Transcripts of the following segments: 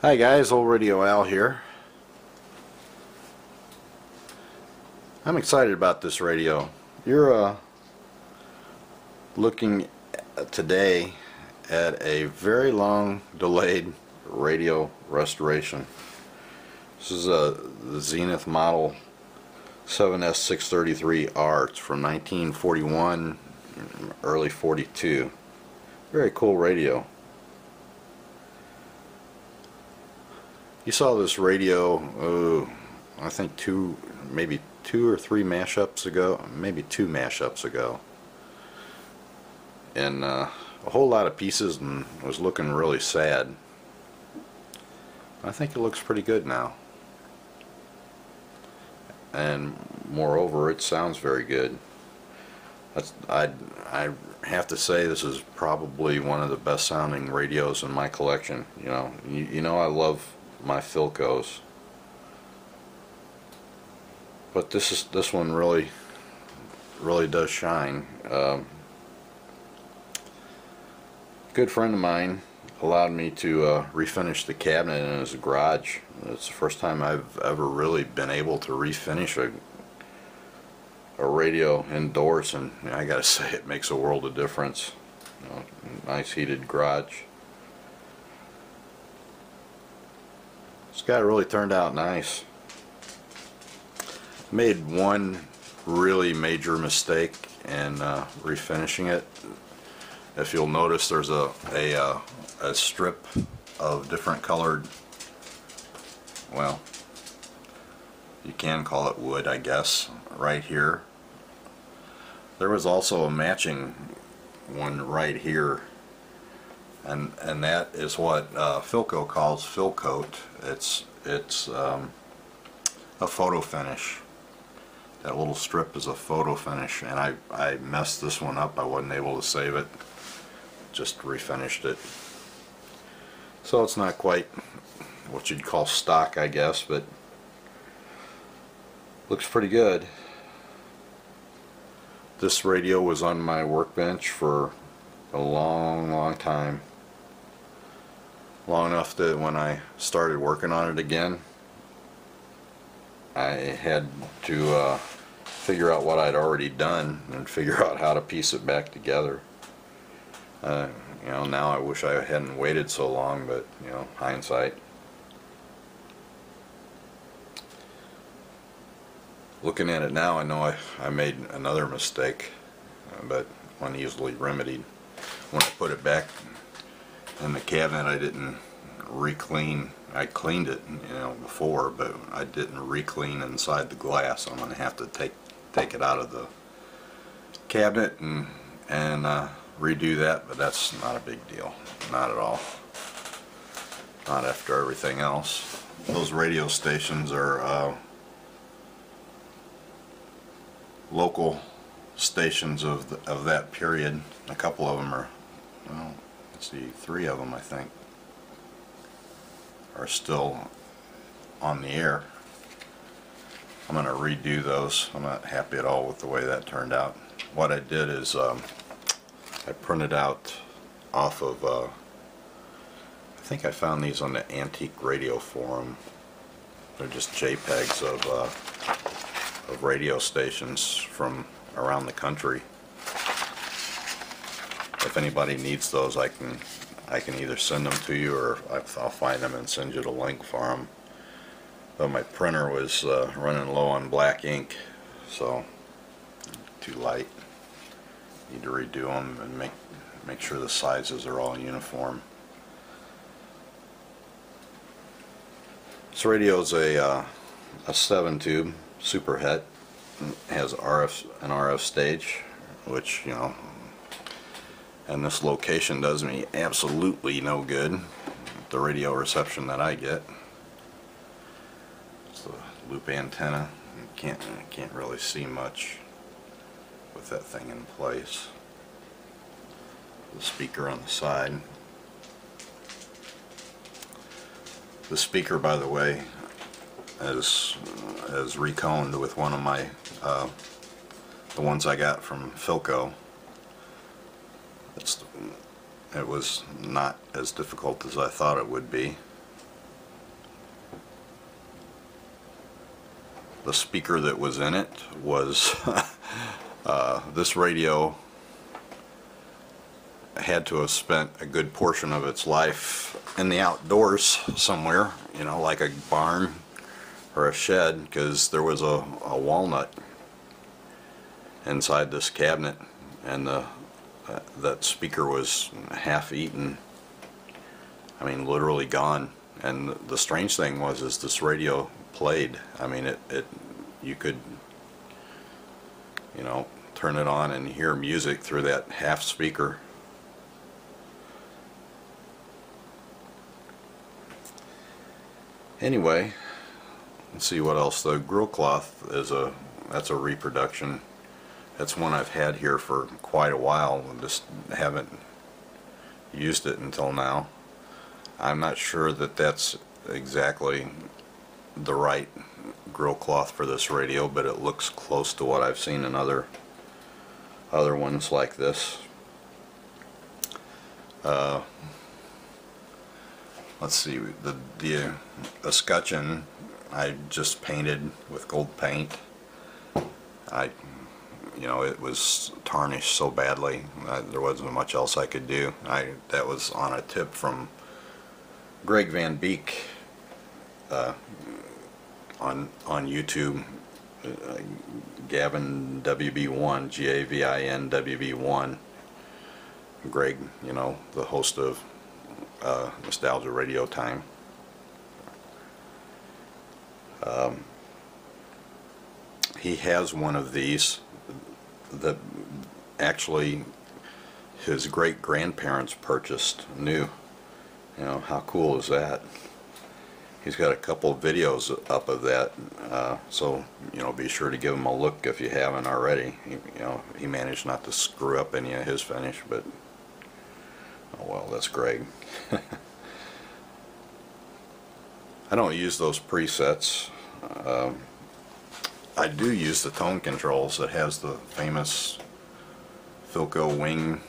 Hi guys, OldRadioAl here. I'm excited about this radio. You're looking today at a very long delayed radio restoration. This is the Zenith model 7S633R. It's from 1941, early 42. Very cool radio. You saw this radio, I think maybe two or three mashups ago, maybe two mashups ago, and a whole lot of pieces, and was looking really sad. I think it looks pretty good now, and moreover, it sounds very good. I have to say this is probably one of the best sounding radios in my collection. You know I love my Philcoats, but this one really does shine. Good friend of mine allowed me to refinish the cabinet in his garage. It's the first time I've ever really been able to refinish a radio indoors, and I gotta say it makes a world of difference. Nice heated garage. This guy really turned out nice. Made one really major mistake in refinishing it. If you'll notice, there's a strip of different colored, well, you can call it wood, I guess, right here. There was also a matching one right here. And that is what Philcoat calls Philcoat. It's a photo finish. That little strip is a photo finish, and I messed this one up. I wasn't able to save it. Just refinished it. So it's not quite what you'd call stock, I guess, but looks pretty good. This radio was on my workbench for a long time. Long enough that when I started working on it again, I had to figure out what I'd already done and figure out how to piece it back together. Now I wish I hadn't waited so long, but hindsight. Looking at it now, I know I made another mistake, but one easily remedied. When I put it back in the cabinet, I didn't re-clean. I cleaned it, before, but I didn't re-clean inside the glass. I'm going to have to take it out of the cabinet and redo that, but that's not a big deal. Not at all. Not after everything else. Those radio stations are local stations of that period. A couple of them are, well, let's see, 3 of them I think are still on the air. I'm going to redo those. I'm not happy at all with the way that turned out. What I did is I printed out off of I think I found these on the Antique Radio Forum. They're just JPEGs of radio stations from around the country. If anybody needs those, I can either send them to you, or I'll find them and send you the link for them. But my printer was running low on black ink, so too light. Need to redo them and make sure the sizes are all uniform. This radio is a 7-tube super het. It has an RF stage, which and this location does me absolutely no good. The radio reception that I get. It's a loop antenna. You can't really see much with that thing in place. The speaker on the side. The speaker, by the way, is reconed with one of my the ones I got from Philcoat. It was not as difficult as I thought it would be. the speaker that was in it was this radio had to have spent a good portion of its life in the outdoors somewhere, you know, like a barn or a shed, because there was a walnut inside this cabinet, and that speaker was half eaten. I mean, literally gone. And the strange thing was, is this radio played. I mean, you could, you know, turn it on and hear music through that half speaker. Anyway, let's see what else. The grill cloth is that's a reproduction. That's one I've had here for quite a while and just haven't used it until now. I'm not sure that that's exactly the right grill cloth for this radio, but it looks close to what I've seen in other ones like this. Let's see, the escutcheon I just painted with gold paint. You know, it was tarnished so badly there wasn't much else I could do. That was on a tip from Greg Van Beek on YouTube. Gavin WB1, Gavin WB1. Greg, you know, the host of Nostalgia Radio Time. He has one of these that actually his great grandparents purchased new. You know, how cool is that? He's got a couple of videos up of that, so you know, be sure to give him a look if you haven't already. You know, he managed not to screw up any of his finish, but oh well, that's Greg. I don't use those presets. I do use the tone controls that has the famous Philcoat wing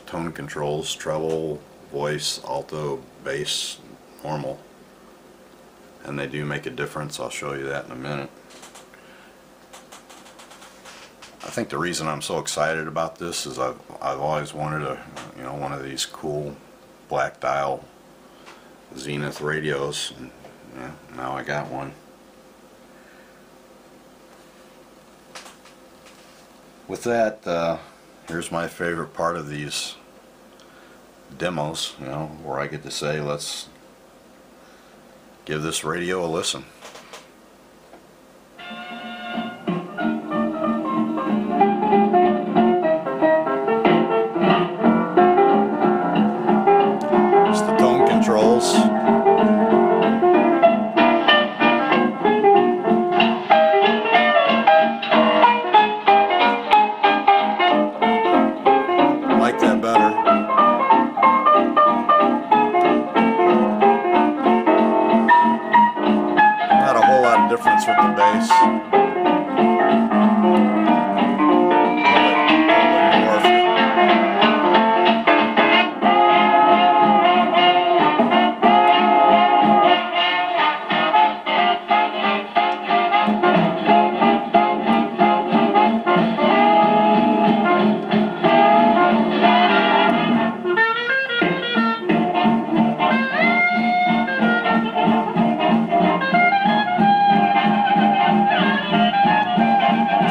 tone controls: treble, voice, alto, bass, normal. And they do make a difference. I'll show you that in a minute. I think the reason I'm so excited about this is I've always wanted one of these cool black dial Zenith radios, and yeah, now I got one. With that, here's my favorite part of these demos, you know, where I get to say, let's give this radio a listen. It's the tone controls. Like that better. Difference with the bass.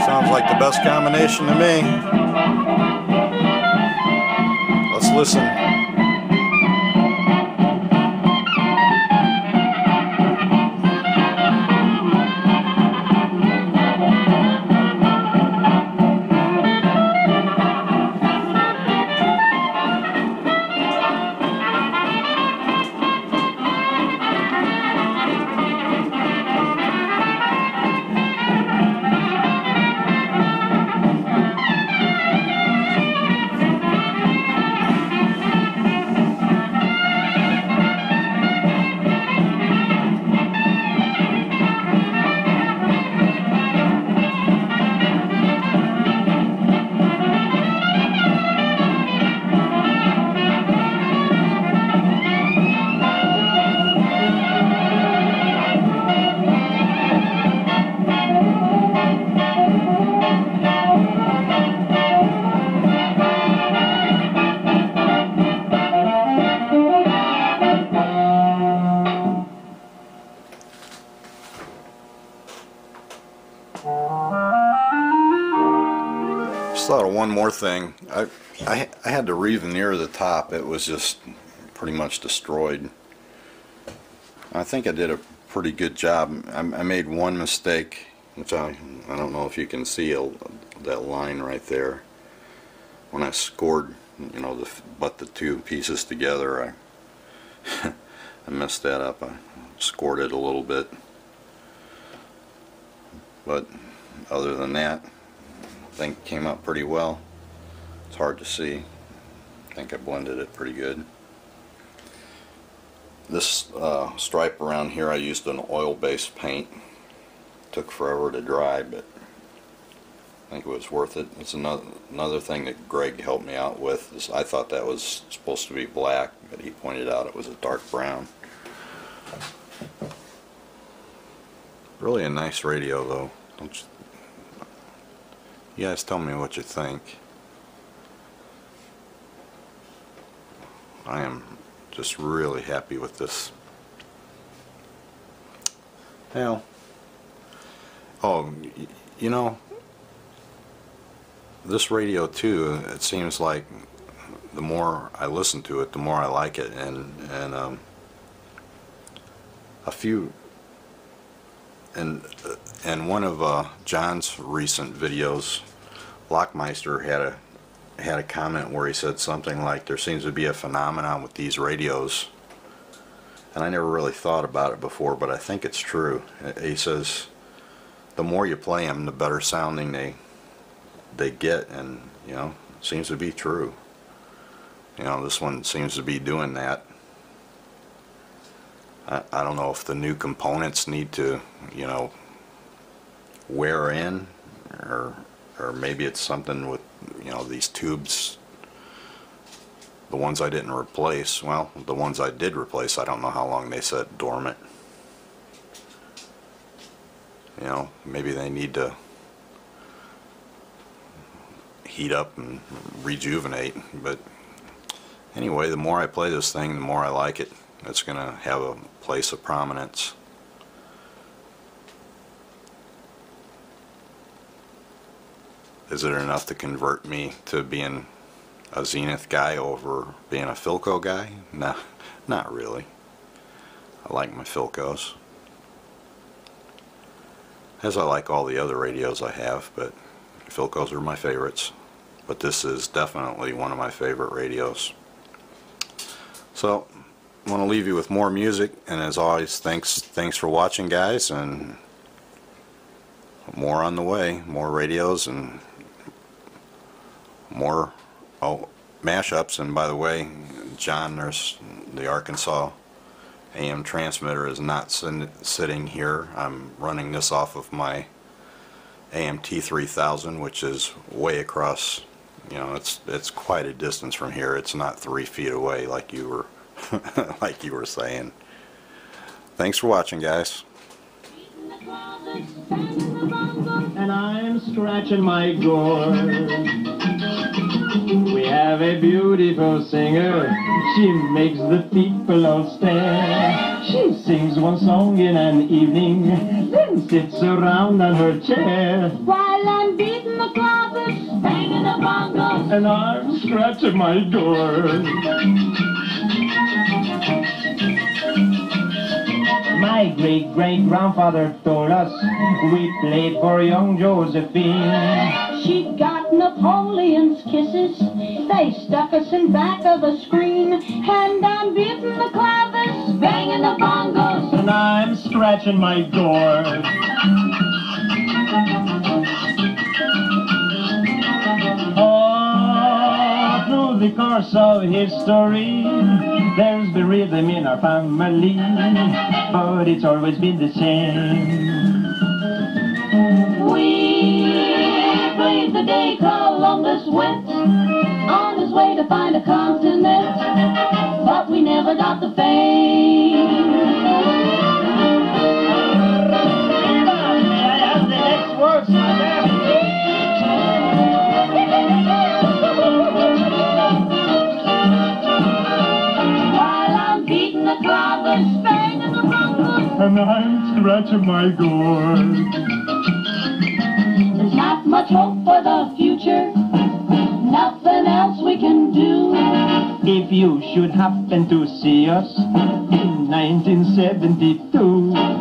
Sounds like the best combination to me. Let's listen. Just thought of one more thing. I had to re-veneer the top. It was just pretty much destroyed. I think I did a pretty good job. I made one mistake, which I don't know if you can see that line right there. When I scored, you know, the two pieces together, I messed that up. I scored it a little bit, but other than that, I think it came out pretty well. It's hard to see. I think I blended it pretty good. This stripe around here, I used an oil-based paint. Took forever to dry, but I think it was worth it. It's another thing that Greg helped me out with. I thought that was supposed to be black, but he pointed out it was a dark brown. Really a nice radio, though. Don't you guys tell me what you think. I am just really happy with this. Hell. Oh, you know, this radio too, it seems like the more I listen to it, the more I like it, and a few, and one of John's recent videos, Lockmeister had a comment where he said something like, there seems to be a phenomenon with these radios, and I never really thought about it before, but I think it's true. He says the more you play them, the better sounding they get, and you know, it seems to be true. You know, this one seems to be doing that. I don't know if the new components need to, you know, wear in, or maybe it's something with, you know, these tubes, the ones I didn't replace. Well, the ones I did replace, I don't know how long they sat dormant. You know, maybe they need to heat up and rejuvenate. But anyway, the more I play this thing, the more I like it. It's going to have a place of prominence. Is it enough to convert me to being a Zenith guy over being a Philcoat guy? No, not really. I like my Philcoats, as I like all the other radios I have, but Philcoats are my favorites. But this is definitely one of my favorite radios. So I want to leave you with more music, and as always, thanks for watching, guys, and more on the way, more radios and more mashups. And by the way, John, there's the Arkansas AM transmitter is not sitting here. I'm running this off of my AMT 3000, which is way across, you know, it's quite a distance from here. It's not 3 feet away like you were like you were saying. Thanks for watching, guys. And I'm scratching my gourd. We have a beautiful singer. She makes the people all stare. She sings one song in an evening, then sits around on her chair. While I'm beating the clobbers, banging the bongos, And I'm scratching my gourd. My great-great-grandfather told us we played for young Josephine. she got Napoleon's kisses. They stuck us in back of a screen. And I'm beating the clobbers, banging the bongos, And I'm scratching my gourd. All through the course of history, there's the rhythm in our family, but it's always been the same. we played the day Columbus went on his way to find a continent, but we never got the fame. May I have the next words, madam? While I'm beating the clobbers, banging the bongos, And I'm scratching my gourd. there's not much hope for the future. you should happen to see us in 1972.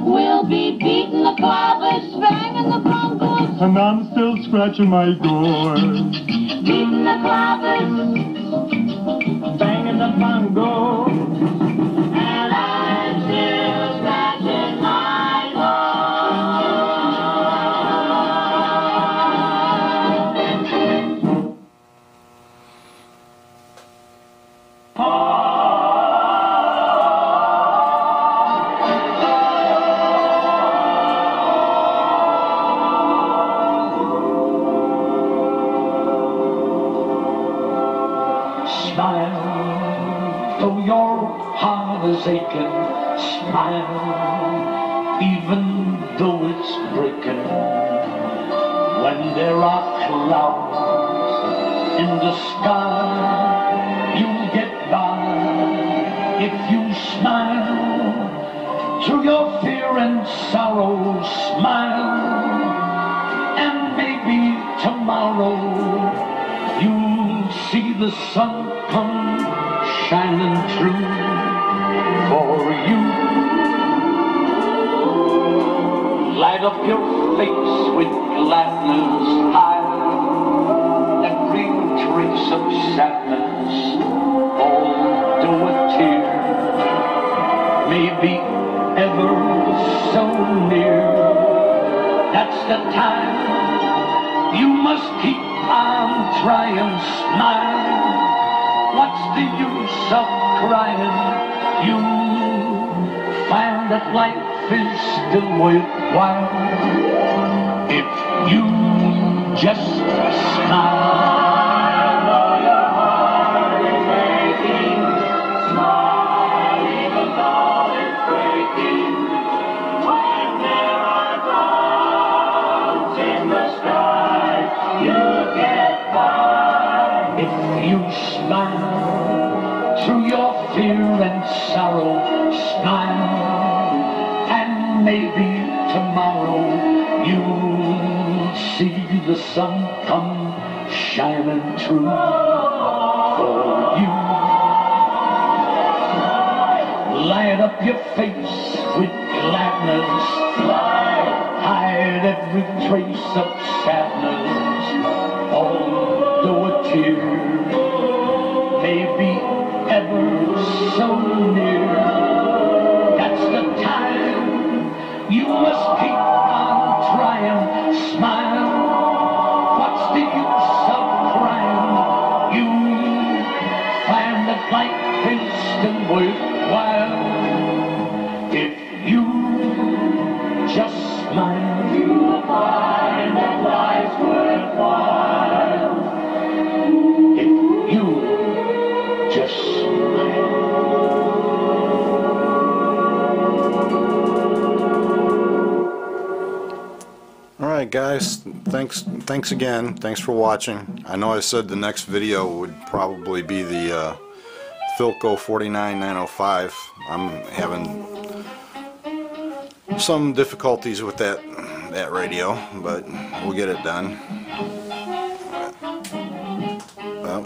We'll be beating the clavis, banging the bongos, And I'm still scratching my gourd. beating the clavis, Banging the bongo. and I'm still scratching my Smile, though your heart is aching. Smile, even though it's breaking. When there are clouds in the sky, you'll get by if you smile. Through your fear and sorrow, smile, and maybe tomorrow you'll see the sun come shining through for you. Light up your face with gladness, hide every trace of sadness, although a tear may be ever so near. That's the time you must keep on trying. Smile, what's the use of crying? You find that life is still worthwhile if you just smile. Though your heart is aching, smile even though it's breaking. When there are clouds in the sky, you'll get by if you smile. Through your fear and sorrow, smile, and maybe tomorrow you'll see the sun come shining through for you. Light up your face with gladness, hide every trace of sadness, although a tear may be ever so near. That's the time you must keep on trying. Smile, what's the use of crying? You find that life is still worthwhile if you just smile. You'll find that life's worthwhile if you just smile. Alright guys, thanks again. Thanks for watching. I know I said the next video would probably be the Philcoat 49905. I'm having some difficulties with that radio, but we'll get it done. Well,